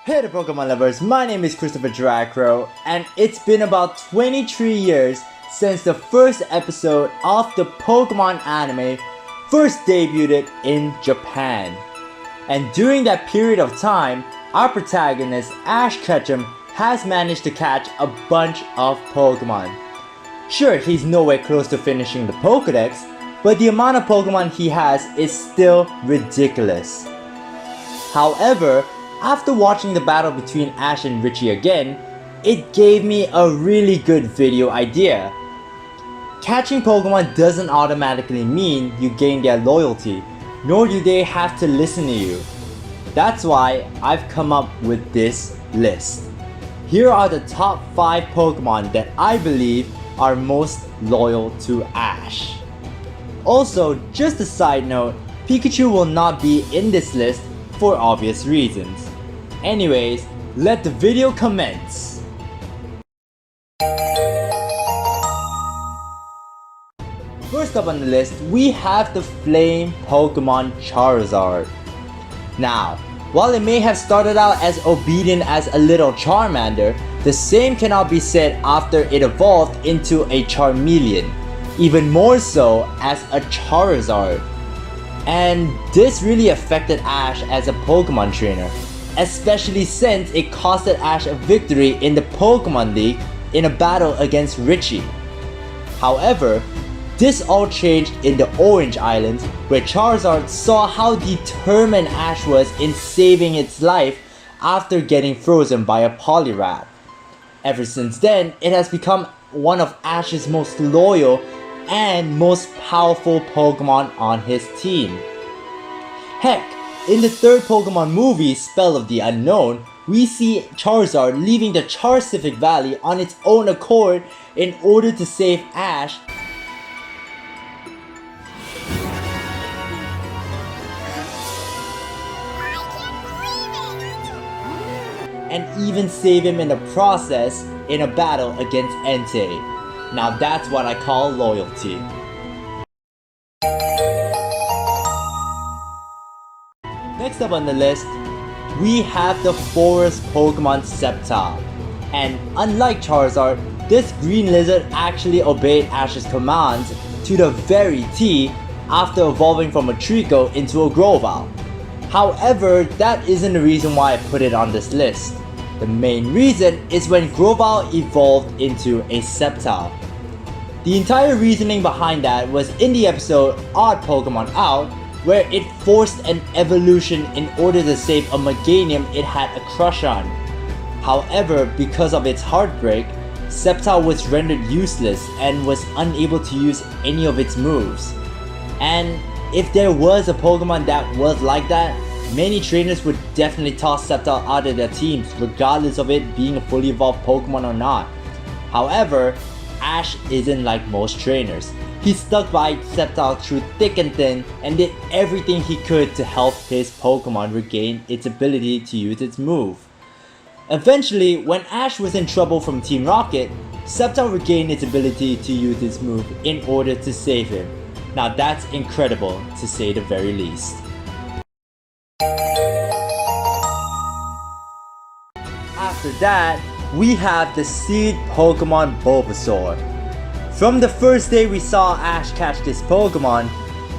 Hey there Pokemon lovers, my name is Christopher Dracro, and it's been about 23 years since the first episode of the Pokemon anime first debuted in Japan. And during that period of time, our protagonist Ash Ketchum has managed to catch a bunch of Pokemon. Sure, he's nowhere close to finishing the Pokedex, but the amount of Pokemon he has is still ridiculous. However, after watching the battle between Ash and Richie again, it gave me a really good video idea. Catching Pokemon doesn't automatically mean you gain their loyalty, nor do they have to listen to you. That's why I've come up with this list. Here are the top 5 Pokemon that I believe are most loyal to Ash. Also, just a side note, Pikachu will not be in this list for obvious reasons. Anyways, let the video commence! First up on the list, we have the flame Pokemon Charizard. Now, while it may have started out as obedient as a little Charmander, the same cannot be said after it evolved into a Charmeleon, even more so as a Charizard. And this really affected Ash as a Pokemon trainer, especially since it costed Ash a victory in the Pokemon League in a battle against Richie. However, this all changed in the Orange Islands, where Charizard saw how determined Ash was in saving its life after getting frozen by a Poliwrath. Ever since then, it has become one of Ash's most loyal and most powerful Pokemon on his team. Heck, in the third Pokemon movie, Spell of the Unknown, we see Charizard leaving the Charcific Valley on its own accord in order to save Ash. And even save him in the process in a battle against Entei. Now that's what I call loyalty. Next up on the list, we have the forest Pokemon Sceptile. And unlike Charizard, this green lizard actually obeyed Ash's commands to the very T after evolving from a Trico into a Grovyle. However, that isn't the reason why I put it on this list. The main reason is when Grovyle evolved into a Sceptile. The entire reasoning behind that was in the episode Odd Pokemon Out, where it forced an evolution in order to save a Meganium it had a crush on. However, because of its heartbreak, Sceptile was rendered useless and was unable to use any of its moves. And if there was a Pokemon that was like that, many trainers would definitely toss Sceptile out of their teams, regardless of it being a fully evolved Pokemon or not. However, Ash isn't like most trainers. He stuck by Sceptile through thick and thin and did everything he could to help his Pokemon regain its ability to use its move. Eventually, when Ash was in trouble from Team Rocket, Sceptile regained its ability to use its move in order to save him. Now that's incredible, to say the very least. After that, we have the seed Pokemon Bulbasaur. From the first day we saw Ash catch this Pokemon,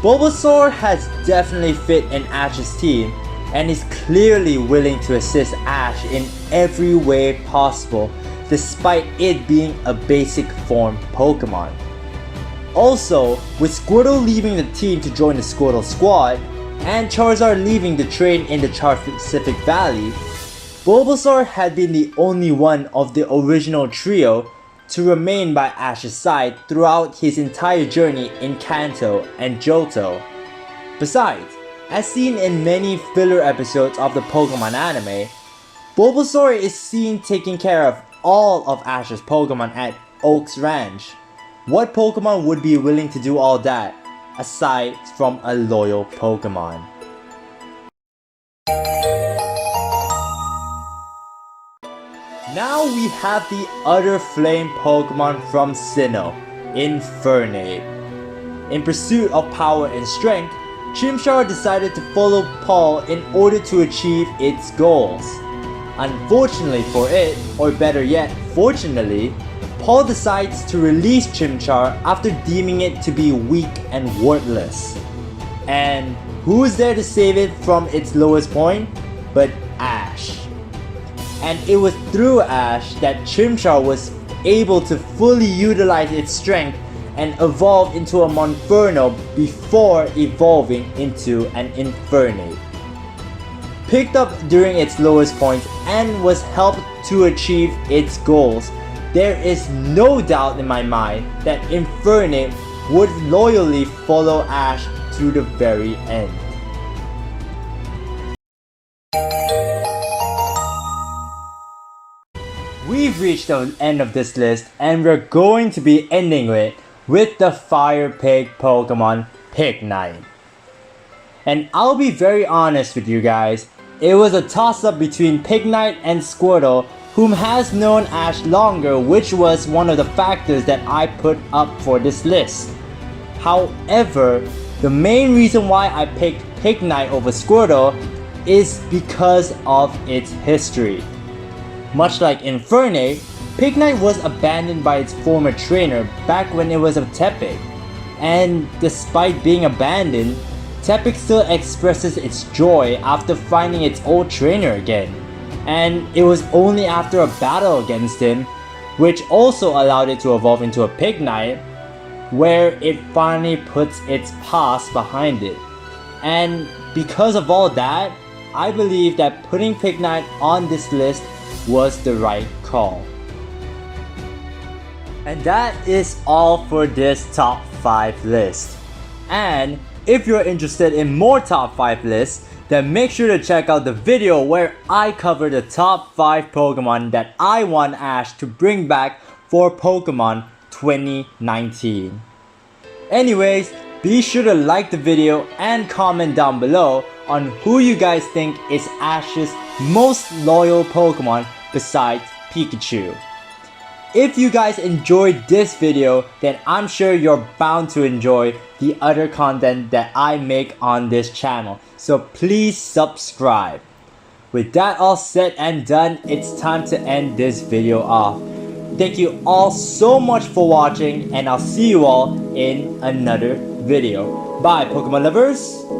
Bulbasaur has definitely fit in Ash's team and is clearly willing to assist Ash in every way possible, despite it being a basic form Pokemon. Also, with Squirtle leaving the team to join the Squirtle squad, and Charizard leaving to train in the Charcific Valley, Bulbasaur had been the only one of the original trio to remain by Ash's side throughout his entire journey in Kanto and Johto. Besides, as seen in many filler episodes of the Pokemon anime, Bulbasaur is seen taking care of all of Ash's Pokemon at Oak's Ranch. What Pokemon would be willing to do all that, aside from a loyal Pokemon? Now we have the other flame Pokemon from Sinnoh, Infernape. In pursuit of power and strength, Chimchar decided to follow Paul in order to achieve its goals. Unfortunately for it, or better yet, fortunately, Paul decides to release Chimchar after deeming it to be weak and worthless. And who's there to save it from its lowest point? But Ash. And it was through Ash that Chimchar was able to fully utilize its strength and evolve into a Monferno before evolving into an Infernape. Picked up during its lowest point and was helped to achieve its goals, there is no doubt in my mind that Infernape would loyally follow Ash to the very end. We've reached the end of this list and we're going to be ending it with the Fire Pig Pokemon Pignite. And I'll be very honest with you guys, it was a toss-up between Pignite and Squirtle, whom has known Ash longer, which was one of the factors that I put up for this list. However, the main reason why I picked Pignite over Squirtle is because of its history. Much like Infernape, Pignite was abandoned by its former trainer back when it was a Tepig. And despite being abandoned, Tepig still expresses its joy after finding its old trainer again. And it was only after a battle against him, which also allowed it to evolve into a Pignite, where it finally puts its past behind it. And because of all that, I believe that putting Pignite on this list was the right call. And that is all for this top 5 list. And if you're interested in more top 5 lists, then make sure to check out the video where I cover the top 5 Pokemon that I want Ash to bring back for Pokemon 2019. Anyways, be sure to like the video and comment down below on who you guys think is Ash's most loyal Pokemon besides Pikachu. If you guys enjoyed this video, then I'm sure you're bound to enjoy the other content that I make on this channel. So please subscribe. With that all said and done, it's time to end this video off. Thank you all so much for watching, and I'll see you all in another video. Bye, Pokemon lovers!